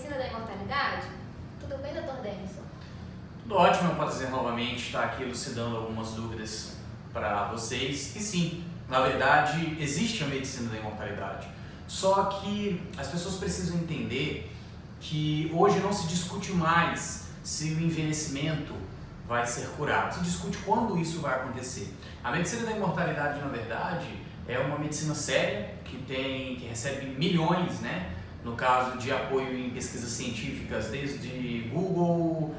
medicina da imortalidade? Tudo bem, Dr. Denison? Tudo ótimo, é um prazer novamente estar aqui elucidando algumas dúvidas para vocês. E sim, na verdade, existe a medicina da imortalidade. Só que as pessoas precisam entender que hoje não se discute mais se o envelhecimento vai ser curado. Se discute quando isso vai acontecer. A medicina da imortalidade, na verdade, é uma medicina séria que recebe milhões, né? No caso de apoio em pesquisas científicas, desde Google,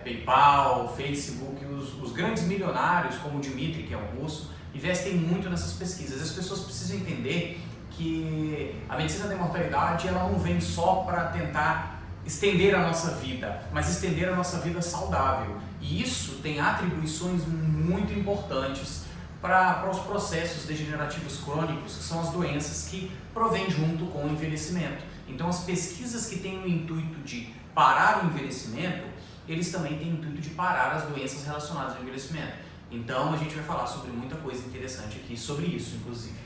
PayPal, Facebook, os grandes milionários, como o Dmitry, que é um russo, investem muito nessas pesquisas. As pessoas precisam entender que a medicina da imortalidade ela não vem só para tentar estender a nossa vida, mas estender a nossa vida saudável. E isso tem atribuições muito importantes para os processos degenerativos crônicos, que são as doenças que provêm junto com o envelhecimento. Então, as pesquisas que têm o intuito de parar o envelhecimento, eles também têm o intuito de parar as doenças relacionadas ao envelhecimento. Então, a gente vai falar sobre muita coisa interessante aqui sobre isso, inclusive.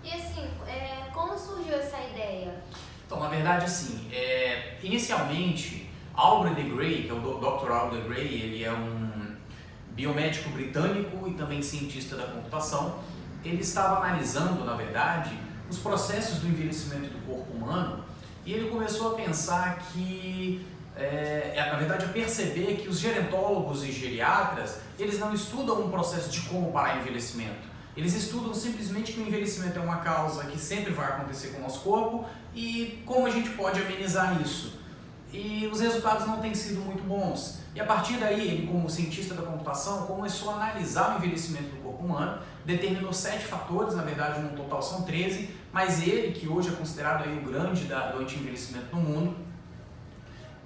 E assim, como surgiu essa ideia? Então, na verdade, assim, inicialmente, Albert de Grey, que é o Dr. Albert de Grey, ele é um biomédico britânico e também cientista da computação. Ele estava analisando, na verdade, os processos do envelhecimento do corpo humano e ele começou a pensar que, na verdade, a perceber que os gerontólogos e geriatras, eles não estudam um processo de como parar o envelhecimento. Eles estudam simplesmente que o envelhecimento é uma causa que sempre vai acontecer com o nosso corpo e como a gente pode amenizar isso. E os resultados não têm sido muito bons. E a partir daí, ele, como cientista da computação, começou a analisar o envelhecimento do corpo humano, determinou 7 fatores, na verdade no total são 13, mas ele, que hoje é considerado aí o grande do anti-envelhecimento no mundo,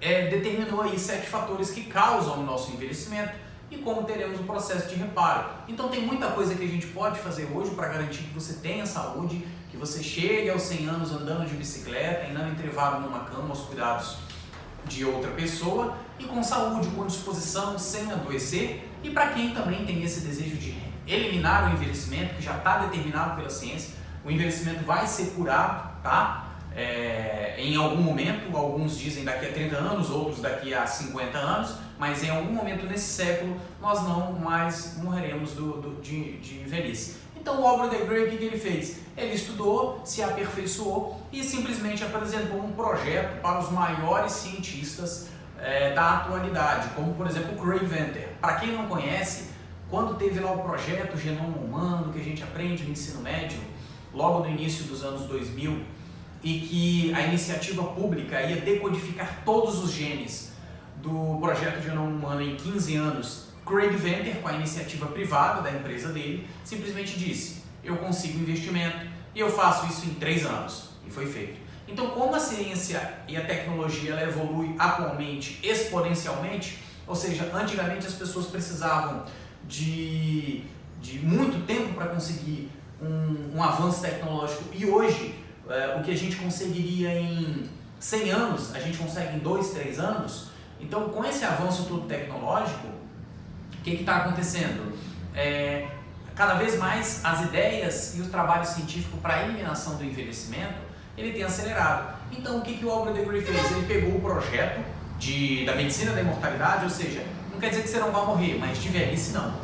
determinou aí 7 fatores que causam o nosso envelhecimento e como teremos o processo de reparo. Então tem muita coisa que a gente pode fazer hoje para garantir que você tenha saúde, que você chegue aos 100 anos andando de bicicleta e não entrevado numa cama aos cuidados de outra pessoa e com saúde, com disposição, sem adoecer. E para quem também tem esse desejo de eliminar o envelhecimento, que já está determinado pela ciência, o envelhecimento vai ser curado, tá? Em algum momento, alguns dizem daqui a 30 anos, outros daqui a 50 anos, mas em algum momento nesse século nós não mais morreremos de velhice. Então o Albert de Grey, o que ele fez? Ele estudou, se aperfeiçoou e simplesmente apresentou um projeto para os maiores cientistas da atualidade, como por exemplo o Craig Venter. Para quem não conhece, quando teve lá o projeto Genoma Humano, que a gente aprende no ensino médio, logo no início dos anos 2000, e que a iniciativa pública ia decodificar todos os genes do projeto Genoma Humano em 15 anos, Craig Venter, com a iniciativa privada da empresa dele, simplesmente disse: eu consigo investimento e eu faço isso em 3 anos. E foi feito. Então, como a ciência e a tecnologia ela evolui atualmente exponencialmente, ou seja, antigamente as pessoas precisavam de muito tempo para conseguir um avanço tecnológico e hoje o que a gente conseguiria em 100 anos, a gente consegue em 2, 3 anos. Então, com esse avanço todo tecnológico, o que está acontecendo? Cada vez mais as ideias e o trabalho científico para a eliminação do envelhecimento, ele tem acelerado. Então, o que o Albert de Grey fez? Ele pegou o projeto da medicina da imortalidade, ou seja, não quer dizer que você não vai morrer, mas de velhice não.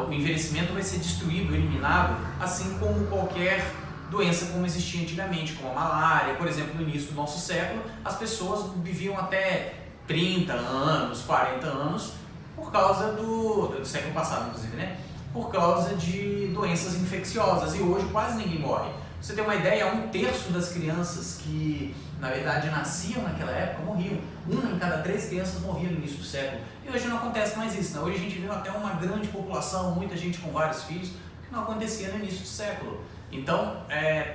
O envelhecimento vai ser destruído, eliminado, assim como qualquer doença como existia antigamente, como a malária. Por exemplo, no início do nosso século, as pessoas viviam até 30 anos, 40 anos, por causa do século passado, inclusive, né? Por causa de doenças infecciosas, e hoje quase ninguém morre. Pra você ter uma ideia, 1/3 das crianças que, na verdade, nasciam naquela época, morriam. 1 em cada 3 crianças morria no início do século. E hoje não acontece mais isso, né? Hoje a gente vê até uma grande população, muita gente com vários filhos, que não acontecia no início do século. Então,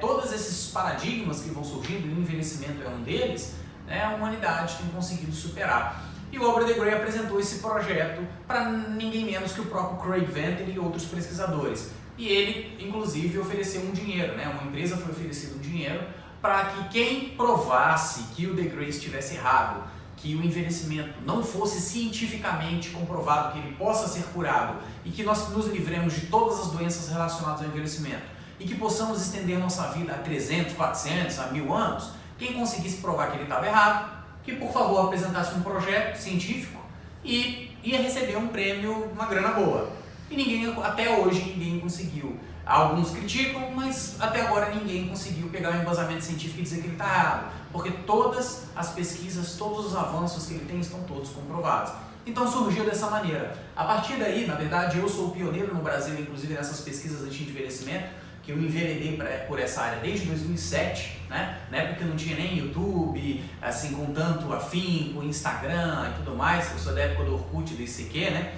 todos esses paradigmas que vão surgindo, e o envelhecimento é um deles, né, a humanidade tem conseguido superar. E o Albert de Grey apresentou esse projeto para ninguém menos que o próprio Craig Venter e outros pesquisadores. E ele, inclusive, ofereceu um dinheiro, né? Uma empresa foi oferecida um dinheiro para que quem provasse que o de Grey estivesse errado, que o envelhecimento não fosse cientificamente comprovado que ele possa ser curado e que nós nos livremos de todas as doenças relacionadas ao envelhecimento e que possamos estender nossa vida a 300, 400, a 1000 anos, Quem conseguisse provar que ele estava errado, que por favor apresentasse um projeto científico e ia receber um prêmio, uma grana boa. E ninguém, até hoje, ninguém conseguiu. Alguns criticam, mas até agora ninguém conseguiu pegar um embasamento científico e dizer que ele está errado. Porque todas as pesquisas, todos os avanços que ele tem estão todos comprovados. Então surgiu dessa maneira. A partir daí, na verdade, eu sou o pioneiro no Brasil, inclusive nessas pesquisas anti-envelhecimento, que eu me enveredei por essa área desde 2007, né? Na época não tinha nem YouTube, assim, com tanto afinco, Instagram e tudo mais. Eu sou da época do Orkut, do ICQ, né?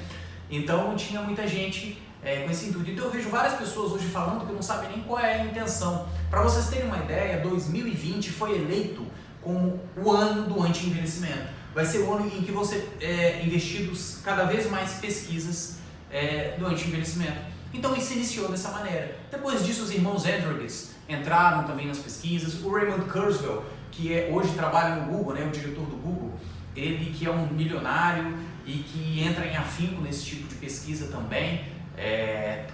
Então não tinha muita gente com esse intuito. Então eu vejo várias pessoas hoje falando que não sabem nem qual é a intenção. Para vocês terem uma ideia, 2020 foi eleito como o ano do anti-envelhecimento. Vai ser o ano em que vão ser investidos cada vez mais pesquisas do anti-envelhecimento. Então isso se iniciou dessa maneira. Depois disso, os irmãos Edwards entraram também nas pesquisas. O Raymond Kurzweil, que hoje trabalha no Google, né, o diretor do Google, ele que é um milionário e que entra em afinco nesse tipo de pesquisa também,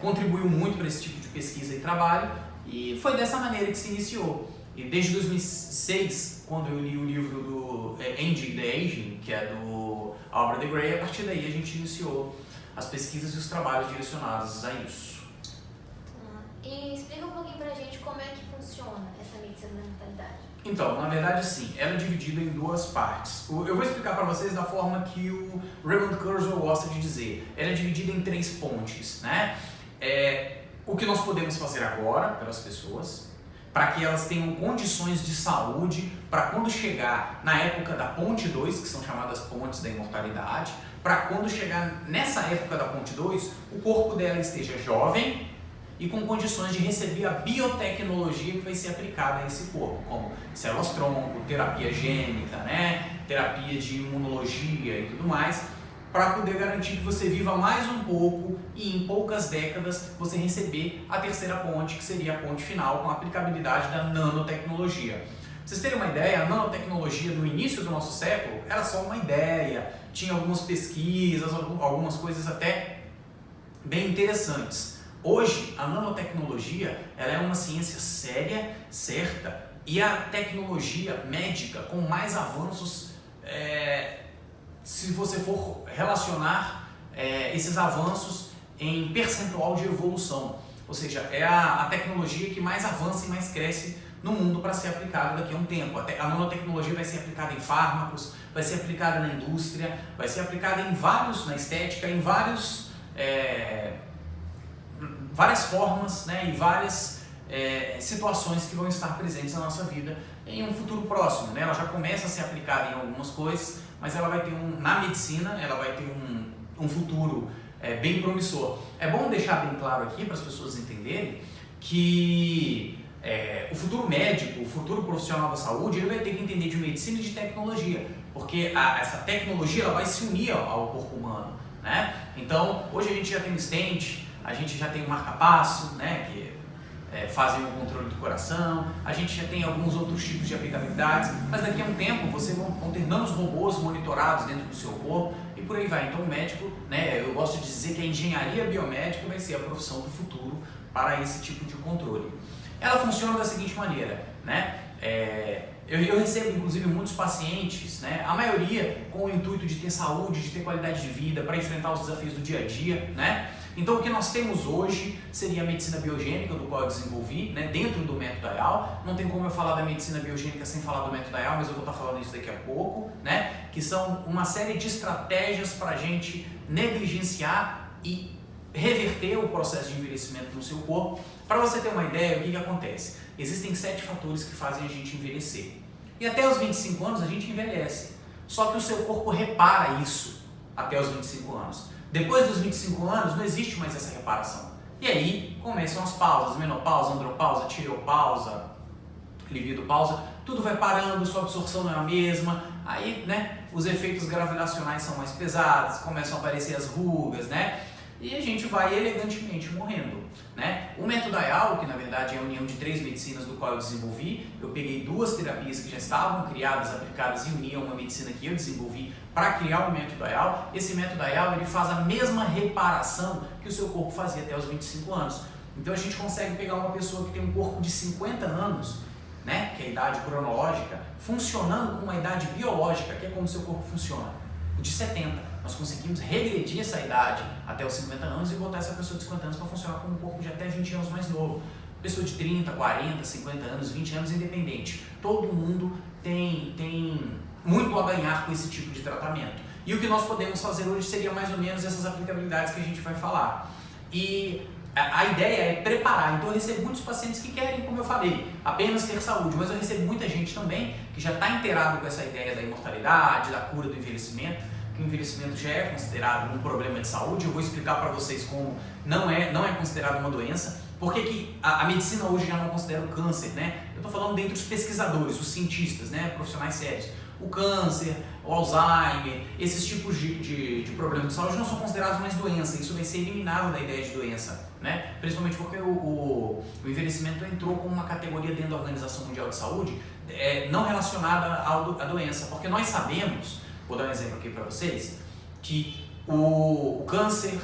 contribuiu muito para esse tipo de pesquisa e trabalho, e foi dessa maneira que se iniciou. E desde 2006, quando eu li o livro do Ending the Aging, que é do Albert de Grey, a partir daí a gente iniciou as pesquisas e os trabalhos direcionados a isso. E explica um pouquinho pra gente como é que funciona essa medicina da mentalidade. Então, na verdade sim, ela é dividida em duas partes. Eu vou explicar para vocês da forma que o Raymond Kurzweil gosta de dizer. Ela é dividida em 3 pontes, né? O que nós podemos fazer agora pelas pessoas, para que elas tenham condições de saúde, para quando chegar na época da ponte 2, que são chamadas pontes da imortalidade, para quando chegar nessa época da ponte 2, o corpo dela esteja jovem e com condições de receber a biotecnologia que vai ser aplicada a esse corpo, como células-tronco, terapia gênica, né? Terapia de imunologia e tudo mais, para poder garantir que você viva mais um pouco e em poucas décadas você receber a terceira ponte, que seria a ponte final com a aplicabilidade da nanotecnologia. Pra vocês terem uma ideia, a nanotecnologia no início do nosso século era só uma ideia, tinha algumas pesquisas, algumas coisas até bem interessantes. Hoje, a nanotecnologia ela é uma ciência séria, certa, e a tecnologia médica com mais avanços, se você for relacionar esses avanços em percentual de evolução. Ou seja, é a tecnologia que mais avança e mais cresce no mundo para ser aplicada daqui a um tempo. A nanotecnologia vai ser aplicada em fármacos, vai ser aplicada na indústria, vai ser aplicada em na estética, em várias formas, né, e várias situações que vão estar presentes na nossa vida em um futuro próximo, né? Ela já começa a ser aplicada em algumas coisas, mas ela vai ter na medicina, ela vai ter um futuro bem promissor. É bom deixar bem claro aqui para as pessoas entenderem que o futuro médico, o futuro profissional da saúde, ele vai ter que entender de medicina e de tecnologia, porque essa tecnologia ela vai se unir ao corpo humano, né? Então, hoje a gente já tem um stent, a gente já tem o marca-passo, né, que fazem o controle do coração, a gente já tem alguns outros tipos de aplicabilidades, mas daqui a um tempo vocês vão ter nanorobôs monitorados dentro do seu corpo e por aí vai. Então o médico, né, eu gosto de dizer que a engenharia biomédica vai ser a profissão do futuro para esse tipo de controle. Ela funciona da seguinte maneira, né? Eu recebo inclusive muitos pacientes, né, a maioria com o intuito de ter saúde, de ter qualidade de vida, para enfrentar os desafios do dia a dia, né? Então o que nós temos hoje seria a medicina biogênica, do qual eu desenvolvi, né, dentro do método AYAL. Não tem como eu falar da medicina biogênica sem falar do método AYAL, mas eu vou estar falando isso daqui a pouco, né? Que são uma série de estratégias para a gente negligenciar e reverter o processo de envelhecimento no seu corpo. Para você ter uma ideia, o que acontece? Existem 7 fatores que fazem a gente envelhecer. E até os 25 anos a gente envelhece. Só que o seu corpo repara isso até os 25 anos. Depois dos 25 anos não existe mais essa reparação. E aí começam as pausas, menopausa, andropausa, tireopausa, libido-pausa, tudo vai parando, sua absorção não é a mesma, aí, né, os efeitos gravitacionais são mais pesados, começam a aparecer as rugas, né? E a gente vai elegantemente morrendo, né? O método AYAL, que na verdade é a união de 3 medicinas do qual eu desenvolvi, eu peguei 2 terapias que já estavam criadas, aplicadas e uni a uma medicina que eu desenvolvi para criar o método AYAL. Esse método AYAL ele faz a mesma reparação que o seu corpo fazia até os 25 anos. Então a gente consegue pegar uma pessoa que tem um corpo de 50 anos, né, que é a idade cronológica, funcionando com uma idade biológica, que é como o seu corpo funciona, o de 70. Nós conseguimos regredir essa idade até os 50 anos e botar essa pessoa de 50 anos para funcionar com um corpo de até 20 anos mais novo. Pessoa de 30, 40, 50 anos, 20 anos, independente. Todo mundo tem muito a ganhar com esse tipo de tratamento. E o que nós podemos fazer hoje seria mais ou menos essas aplicabilidades que a gente vai falar. E a ideia é preparar. Então eu recebo muitos pacientes que querem, como eu falei, apenas ter saúde, mas eu recebo muita gente também que já está inteirado com essa ideia da imortalidade, da cura do envelhecimento, que o envelhecimento já é considerado um problema de saúde. Eu vou explicar para vocês como não é considerado uma doença. Por que a medicina hoje já não considera o câncer, né? Eu estou falando dentre os pesquisadores, os cientistas, né? Profissionais sérios. O câncer, o Alzheimer, esses tipos de problemas de saúde não são considerados mais doença. Isso vai ser eliminado da ideia de doença, né? Principalmente porque o envelhecimento entrou como uma categoria dentro da Organização Mundial de Saúde não relacionada à doença. Porque nós sabemos, vou dar um exemplo aqui para vocês, que o câncer,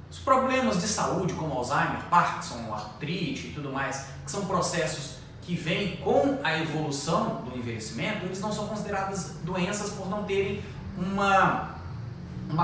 os problemas de saúde como Alzheimer, Parkinson, artrite e tudo mais, que são processos que vêm com a evolução do envelhecimento, eles não são considerados doenças por não terem uma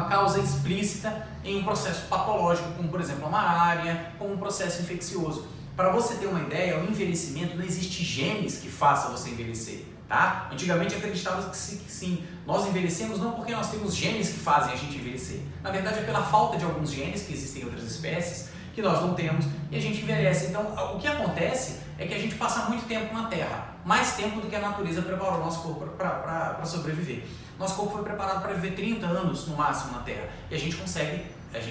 causa explícita em um processo patológico, como por exemplo a malária, como um processo infeccioso. Para você ter uma ideia, o envelhecimento não existe genes que façam você envelhecer. Tá? Antigamente acreditava que sim, nós envelhecemos não porque nós temos genes que fazem a gente envelhecer. Na verdade é pela falta de alguns genes que existem em outras espécies que nós não temos e a gente envelhece. Então o que acontece é que a gente passa muito tempo na Terra, mais tempo do que a natureza preparou o nosso corpo para sobreviver. Nosso corpo foi preparado para viver 30 anos no máximo na Terra e a gente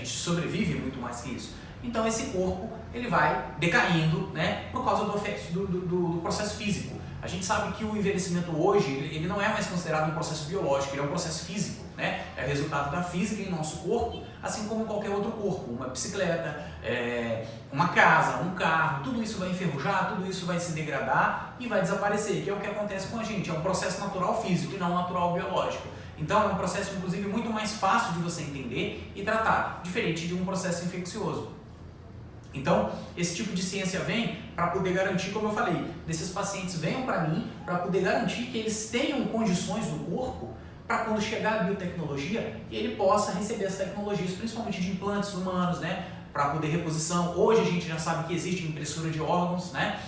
sobrevive muito mais que isso. Então esse corpo ele vai decaindo, né, por causa do processo físico. A gente sabe que o envelhecimento hoje, ele não é mais considerado um processo biológico, ele é um processo físico, né? É resultado da física em nosso corpo, assim como em qualquer outro corpo. Uma bicicleta, uma casa, um carro, tudo isso vai enferrujar, tudo isso vai se degradar e vai desaparecer, que é o que acontece com a gente. É um processo natural físico e não natural biológico. Então é um processo, inclusive, muito mais fácil de você entender e tratar, diferente de um processo infeccioso. Então, esse tipo de ciência vem para poder garantir, como eu falei, desses pacientes venham para mim para poder garantir que eles tenham condições no corpo para quando chegar a biotecnologia, ele possa receber as tecnologias, principalmente de implantes humanos, né? Para poder reposição. Hoje a gente já sabe que existe impressora de órgãos, né?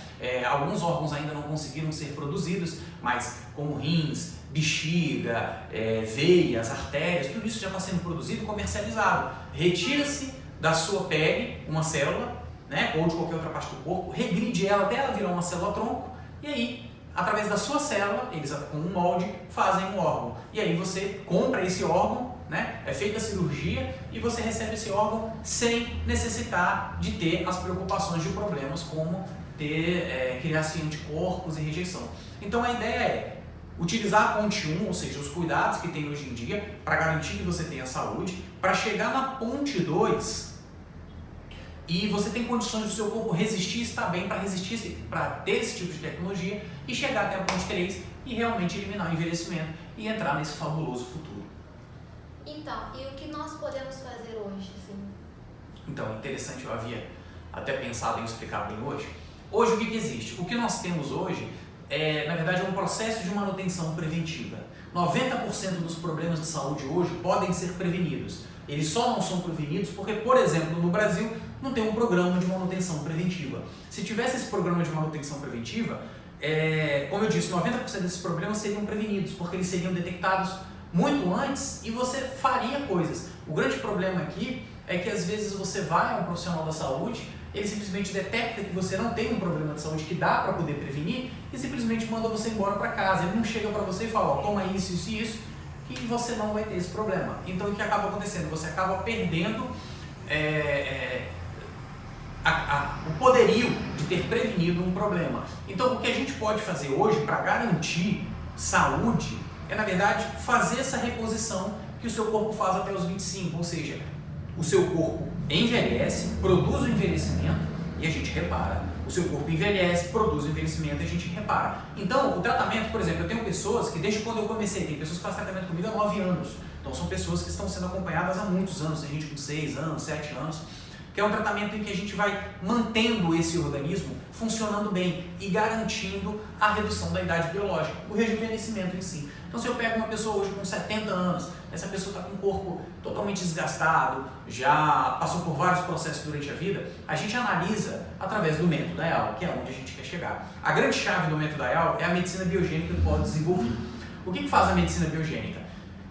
Alguns órgãos ainda não conseguiram ser produzidos, mas como rins, bexiga, veias, artérias, tudo isso já está sendo produzido e comercializado. Retira-se da sua pele uma célula, né, ou de qualquer outra parte do corpo, regride ela até ela virar uma célula-tronco, e aí, através da sua célula, eles com um molde fazem um órgão. E aí você compra esse órgão, né, é feita a cirurgia e você recebe esse órgão sem necessitar de ter as preocupações de problemas como criar-se anticorpos e rejeição. Então a ideia é utilizar a ponte 1, ou seja, os cuidados que tem hoje em dia para garantir que você tenha saúde, para chegar na ponte 2 e você tem condições do seu corpo resistir, estar bem para resistir, para ter esse tipo de tecnologia e chegar até a ponte 3 e realmente eliminar o envelhecimento e entrar nesse fabuloso futuro. Então, e o que nós podemos fazer hoje? Assim? Então, interessante, eu havia até pensado em explicar bem hoje. Hoje o que existe? O que nós temos hoje na verdade, é um processo de manutenção preventiva. 90% dos problemas de saúde hoje podem ser prevenidos. Eles só não são prevenidos porque, por exemplo, no Brasil não tem um programa de manutenção preventiva. Se tivesse esse programa de manutenção preventiva, como eu disse, 90% desses problemas seriam prevenidos, porque eles seriam detectados muito antes e você faria coisas. O grande problema aqui é que às vezes você vai a um profissional da saúde, ele simplesmente detecta que você não tem um problema de saúde que dá para poder prevenir e simplesmente manda você embora para casa. Ele não chega para você e fala, ó, toma isso, isso e isso, que você não vai ter esse problema. Então o que acaba acontecendo? Você acaba perdendo o poderio de ter prevenido um problema. Então o que a gente pode fazer hoje para garantir saúde é, na verdade, fazer essa reposição que o seu corpo faz até os 25, ou seja, o seu corpo envelhece, produz o envelhecimento e a gente repara. O seu corpo envelhece, produz o envelhecimento e a gente repara. Então, o tratamento, por exemplo, eu tenho pessoas que desde quando eu comecei, tem pessoas que fazem tratamento comigo há 9 anos. Então, são pessoas que estão sendo acompanhadas há muitos anos, tem gente com 6 anos, 7 anos. que é um tratamento em que a gente vai mantendo esse organismo funcionando bem e garantindo a redução da idade biológica, o rejuvenescimento em si. Então, se eu pego uma pessoa hoje com 70 anos, essa pessoa está com o corpo totalmente desgastado, já passou por vários processos durante a vida, a gente analisa através do método AYAL, que é onde a gente quer chegar. A grande chave do método AYAL é a medicina biogênica do polo desenvolvido. O que faz a medicina biogênica?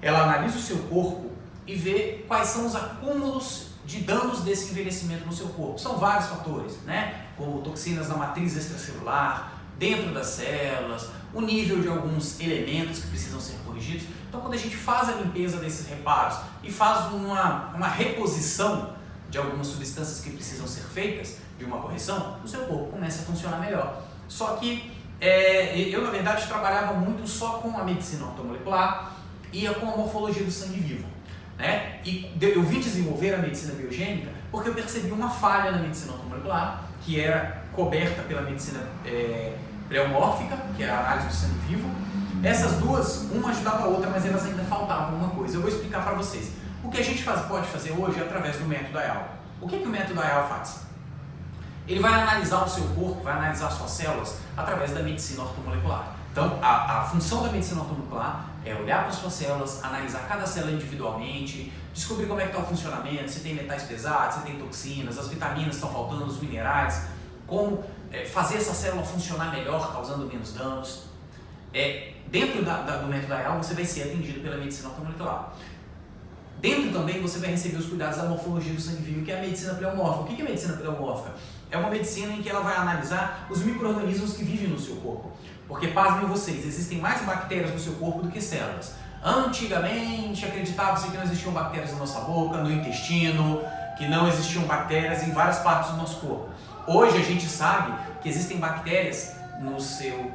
Ela analisa o seu corpo e vê quais são os acúmulos de danos desse envelhecimento no seu corpo. São vários fatores, né? Como toxinas na matriz extracelular, dentro das células, o nível de alguns elementos que precisam ser corrigidos. Então, quando a gente faz a limpeza desses reparos e faz uma reposição de algumas substâncias que precisam ser feitas, de uma correção, o seu corpo começa a funcionar melhor. Só que eu, na verdade, trabalhava muito só com a medicina ortomolecular e com a morfologia do sangue vivo, né? E eu vim desenvolver a medicina biogênica porque eu percebi uma falha na medicina ortomolecular, que era coberta pela medicina pleomórfica, que é a análise do sangue vivo. Essas duas, uma ajudava a outra, mas elas ainda faltavam uma coisa. Eu vou explicar para vocês. O que a gente pode fazer hoje é através do método AYAL. O que o método AYAL faz? Ele vai analisar o seu corpo, vai analisar suas células através da medicina ortomolecular. Então, a função da medicina ortomolecular é olhar para as suas células, analisar cada célula individualmente, descobrir como é que está o funcionamento, se tem metais pesados, se tem toxinas, as vitaminas estão faltando, os minerais, como fazer essa célula funcionar melhor, causando menos danos. Dentro do método AYAL, você vai ser atendido pela medicina ortomolecular. Dentro também você vai receber os cuidados da morfologia do sangue vivo, que é a medicina pleomórfica. O que é a medicina pleomórfica? É uma medicina em que ela vai analisar os micro-organismos que vivem no seu corpo. Porque, pasmem vocês, existem mais bactérias no seu corpo do que células. Antigamente, acreditava-se que não existiam bactérias na nossa boca, no intestino, que não existiam bactérias em várias partes do nosso corpo. Hoje a gente sabe que existem bactérias no seu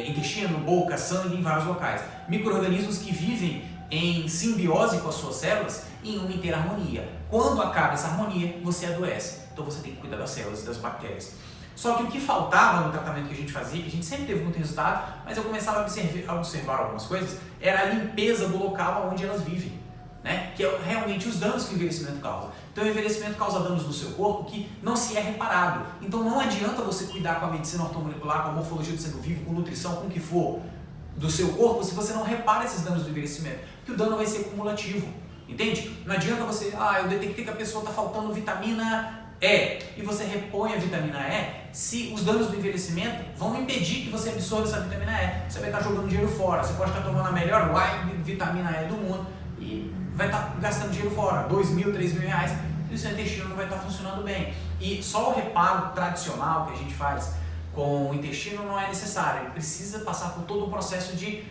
intestino, boca, sangue, em vários locais. Micro-organismos que vivem em simbiose com as suas células e em uma inteira harmonia. Quando acaba essa harmonia, você adoece. Então você tem que cuidar das células e das bactérias. Só que o que faltava no tratamento que a gente fazia, que a gente sempre teve muito resultado, mas eu começava a observar algumas coisas, era a limpeza do local onde elas vivem, né? Que é realmente os danos que o envelhecimento causa. Então o envelhecimento causa danos no seu corpo que não se é reparado. Então não adianta você cuidar com a medicina ortomolecular, com a morfologia do sangue vivo, com nutrição, com o que for do seu corpo, se você não repara esses danos do envelhecimento, que o dano vai ser cumulativo, entende? Não adianta você, eu detectei que a pessoa está faltando vitamina E, e você repõe a vitamina E, se os danos do envelhecimento vão impedir que você absorva essa vitamina E, você vai estar jogando dinheiro fora, você pode estar tomando a melhor vitamina E do mundo e vai estar gastando dinheiro fora, 2 mil, 3 mil reais, e o seu intestino não vai estar funcionando bem. E só o reparo tradicional que a gente faz com o intestino não é necessário, ele precisa passar por todo o processo de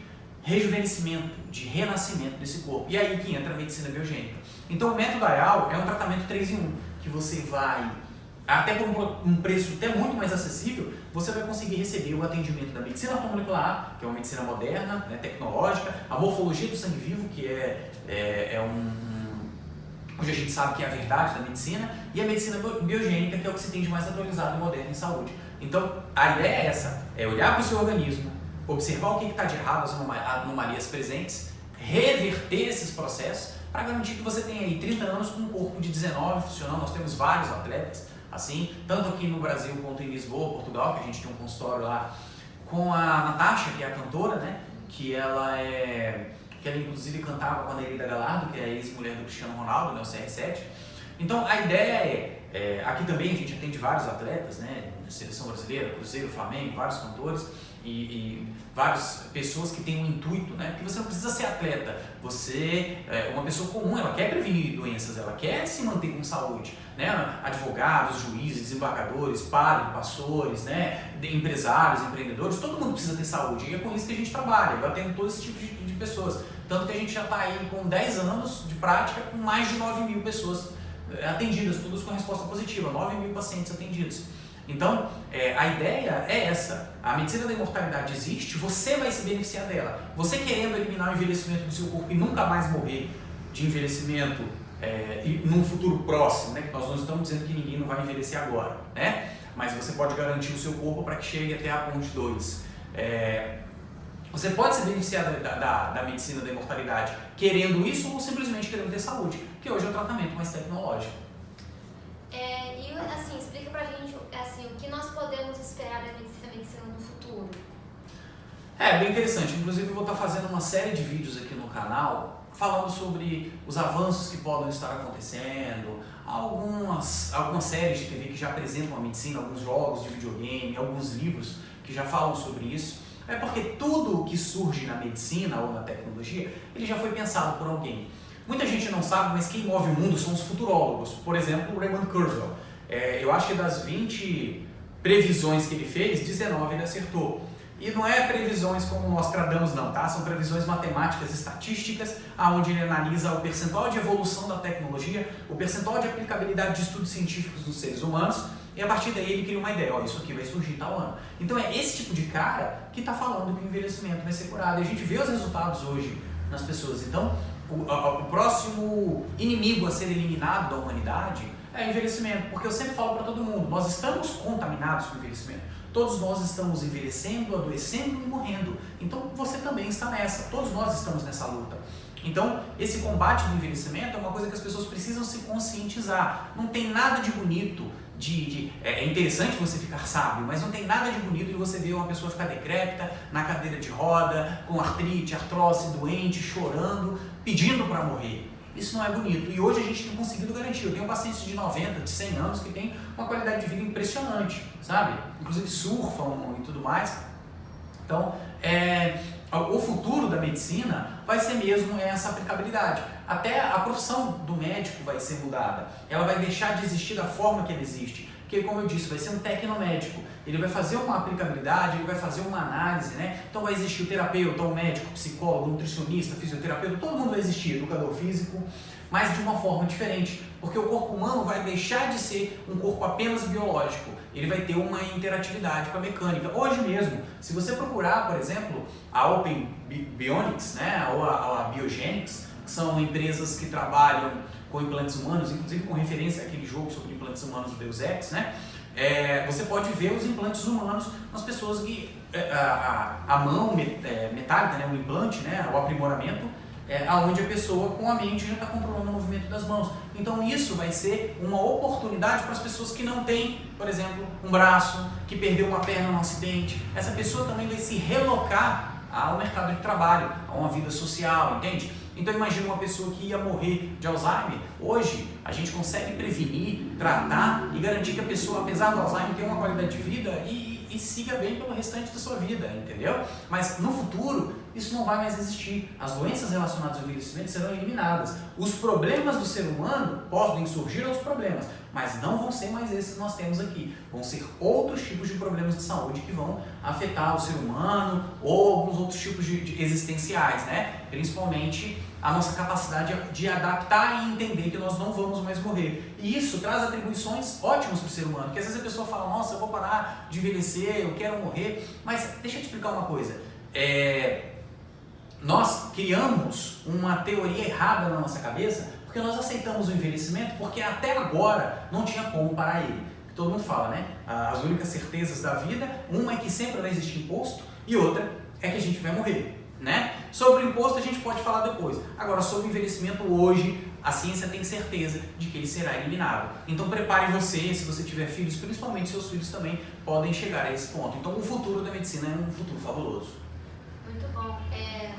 rejuvenescimento, de renascimento desse corpo. E aí que entra a medicina biogênica. Então o método AYAL é um tratamento 3 em 1, que você vai, até por um preço até muito mais acessível, você vai conseguir receber o atendimento da medicina ortomolecular, que é uma medicina moderna, né, tecnológica, a morfologia do sangue vivo, que hoje a gente sabe que é a verdade da medicina, e a medicina biogênica, que é o que se tem de mais atualizado e moderno em saúde. Então, a ideia é essa, é olhar para o seu organismo, observar o que está de errado, as anomalias presentes, reverter esses processos para garantir que você tenha aí 30 anos com um corpo de 19 funcionando. Nós temos vários atletas, assim, tanto aqui no Brasil quanto em Lisboa, Portugal, que a gente tem um consultório lá, com a Natasha, que é a cantora, né, que ela inclusive cantava com a Nereida Galardo, que é a ex-mulher do Cristiano Ronaldo, né, o CR7. Então, a ideia aqui também a gente atende vários atletas, né, Seleção Brasileira, Cruzeiro, Flamengo, vários cantores e várias pessoas que têm um intuito, né, porque você não precisa ser atleta, você é uma pessoa comum, ela quer prevenir doenças, ela quer se manter com saúde, né, advogados, juízes, desembargadores, padres, pastores, né, empresários, empreendedores, todo mundo precisa ter saúde, e é com isso que a gente trabalha, eu atendo todo esse tipo de pessoas, tanto que a gente já está aí com 10 anos de prática, com mais de 9 mil pessoas atendidas, todas com resposta positiva, 9 mil pacientes atendidos. Então, a ideia é essa, a medicina da imortalidade existe, você vai se beneficiar dela. Você querendo eliminar o envelhecimento do seu corpo e nunca mais morrer de envelhecimento e num futuro próximo, né, que nós não estamos dizendo que ninguém não vai envelhecer agora, né, mas você pode garantir o seu corpo para que chegue até a ponte 2. Você pode se beneficiar da medicina da imortalidade querendo isso ou simplesmente querendo ter saúde, que hoje é o tratamento mais tecnológico. E assim, explica pra gente assim, o que nós podemos esperar da medicina no futuro. É bem interessante, inclusive eu vou estar fazendo uma série de vídeos aqui no canal falando sobre os avanços que podem estar acontecendo, algumas séries de TV que já apresentam a medicina, alguns jogos de videogame, alguns livros que já falam sobre isso. É porque tudo que surge na medicina ou na tecnologia, ele já foi pensado por alguém. Muita gente não sabe, mas quem move o mundo são os futurólogos. Por exemplo, o Raymond Kurzweil. Eu acho que das 20 previsões que ele fez, 19 ele acertou. E não é previsões como nós tradamos não, tá? São previsões matemáticas estatísticas, onde ele analisa o percentual de evolução da tecnologia, o percentual de aplicabilidade de estudos científicos nos seres humanos, e a partir daí ele cria uma ideia, ó, isso aqui vai surgir tal ano. Então é esse tipo de cara que está falando que o envelhecimento vai ser curado. E a gente vê os resultados hoje nas pessoas. Então, o próximo inimigo a ser eliminado da humanidade é o envelhecimento, porque eu sempre falo para todo mundo, nós estamos contaminados com o envelhecimento. Todos nós estamos envelhecendo, adoecendo e morrendo. Então você também está nessa, todos nós estamos nessa luta. Então esse combate do envelhecimento é uma coisa que as pessoas precisam se conscientizar. Não tem nada de bonito, é interessante você ficar sábio, mas não tem nada de bonito de você ver uma pessoa ficar decrépita, na cadeira de roda, com artrite, artrose, doente, chorando, pedindo para morrer. Isso não é bonito. E hoje a gente tem conseguido garantir. Eu tenho pacientes de 90, de 100 anos que têm uma qualidade de vida impressionante, sabe? Inclusive surfam e tudo mais. Então, o futuro da medicina vai ser mesmo essa aplicabilidade. Até a profissão do médico vai ser mudada. Ela vai deixar de existir da forma que ela existe. Porque, como eu disse, vai ser um tecnomédico. Ele vai fazer uma aplicabilidade, ele vai fazer uma análise, né? Então vai existir o terapeuta, o médico, o psicólogo, o nutricionista, o fisioterapeuta, todo mundo vai existir, educador físico, mas de uma forma diferente. Porque o corpo humano vai deixar de ser um corpo apenas biológico. Ele vai ter uma interatividade com a mecânica. Hoje mesmo, se você procurar, por exemplo, a Open Bionics, né? Ou a Biogenics, que são empresas que trabalham com implantes humanos, inclusive com referência àquele jogo sobre implantes humanos do Deus Ex, né? Você pode ver os implantes humanos nas pessoas que a mão metálica, né, o implante, né, o aprimoramento, onde a pessoa com a mente já está controlando o movimento das mãos. Então isso vai ser uma oportunidade para as pessoas que não têm, por exemplo, um braço, que perdeu uma perna num acidente. Essa pessoa também vai se relocar ao mercado de trabalho, a uma vida social, entende? Então imagina uma pessoa que ia morrer de Alzheimer. Hoje a gente consegue prevenir, tratar e garantir que a pessoa, apesar do Alzheimer, tenha uma qualidade de vida e siga bem pelo restante da sua vida, entendeu? Mas no futuro isso não vai mais existir. As doenças relacionadas ao envelhecimento serão eliminadas. Os problemas do ser humano podem surgir outros problemas, mas não vão ser mais esses que nós temos aqui. Vão ser outros tipos de problemas de saúde que vão afetar o ser humano ou alguns outros tipos de existenciais, né? Principalmente a nossa capacidade de adaptar e entender que nós não vamos mais morrer. E isso traz atribuições ótimas para o ser humano, porque às vezes a pessoa fala, nossa, eu vou parar de envelhecer, eu quero morrer, mas deixa eu te explicar uma coisa. Nós criamos uma teoria errada na nossa cabeça porque nós aceitamos o envelhecimento porque até agora não tinha como parar ele. Todo mundo fala, né? As únicas certezas da vida, uma é que sempre vai existir imposto e outra é que a gente vai morrer, né? Sobre o imposto a gente pode falar depois. Agora, sobre o envelhecimento hoje, a ciência tem certeza de que ele será eliminado. Então prepare você, se você tiver filhos, principalmente seus filhos também podem chegar a esse ponto. Então o futuro da medicina é um futuro fabuloso. Muito bom.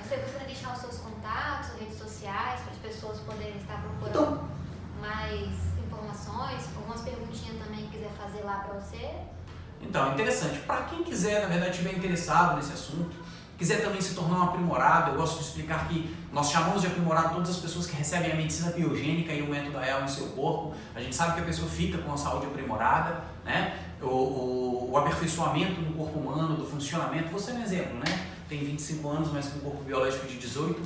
Você gostaria de deixar os seus contatos, redes sociais, para as pessoas poderem estar procurando mais informações, algumas perguntinhas também que quiser fazer lá para você? Então, interessante. Para quem quiser, na verdade, estiver interessado nesse assunto, quiser também se tornar um aprimorado, eu gosto de explicar que nós chamamos de aprimorado todas as pessoas que recebem a medicina biogênica e o método AEL em seu corpo. A gente sabe que a pessoa fica com a saúde aprimorada, né? O aperfeiçoamento do corpo humano, do funcionamento. Você é um exemplo, né? Tem 25 anos, mas com um corpo biológico de 18.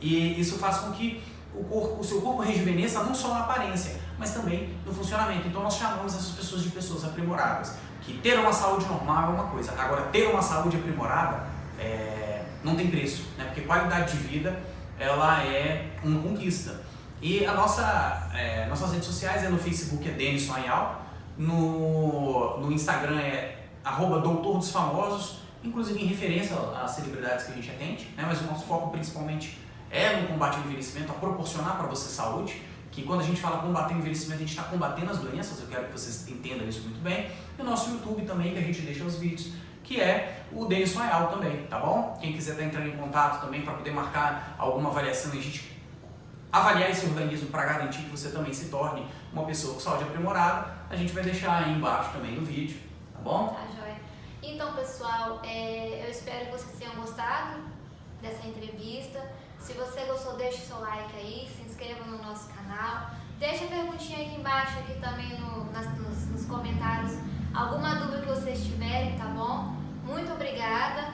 E isso faz com que o seu corpo rejuvenesça não só na aparência, mas também no funcionamento. Então nós chamamos essas pessoas de pessoas aprimoradas. Que ter uma saúde normal é uma coisa. Agora, ter uma saúde aprimorada não tem preço, né? Porque qualidade de vida ela é uma conquista. E nossas redes sociais no Facebook é Denison Ayal, no Instagram é @doutor dos famosos, inclusive em referência às celebridades que a gente atende, né? Mas o nosso foco principalmente é no combate ao envelhecimento, a proporcionar para você saúde. que quando a gente fala combater o envelhecimento, a gente está combatendo as doenças, eu quero que vocês entendam isso muito bem. E o nosso YouTube também, que a gente deixa os vídeos, que é o Denilson Ayala também, tá bom? Quem quiser estar entrando em contato também para poder marcar alguma avaliação e a gente avaliar esse organismo para garantir que você também se torne uma pessoa com saúde aprimorada, a gente vai deixar aí embaixo também no vídeo, tá bom? Tá, joia. Então, pessoal, eu espero que vocês tenham gostado dessa entrevista. Se você gostou, deixe seu like aí, se inscreva no nosso canal. Deixa a perguntinha aqui embaixo, aqui também nos comentários, alguma dúvida que vocês tiverem, tá bom? Muito obrigada.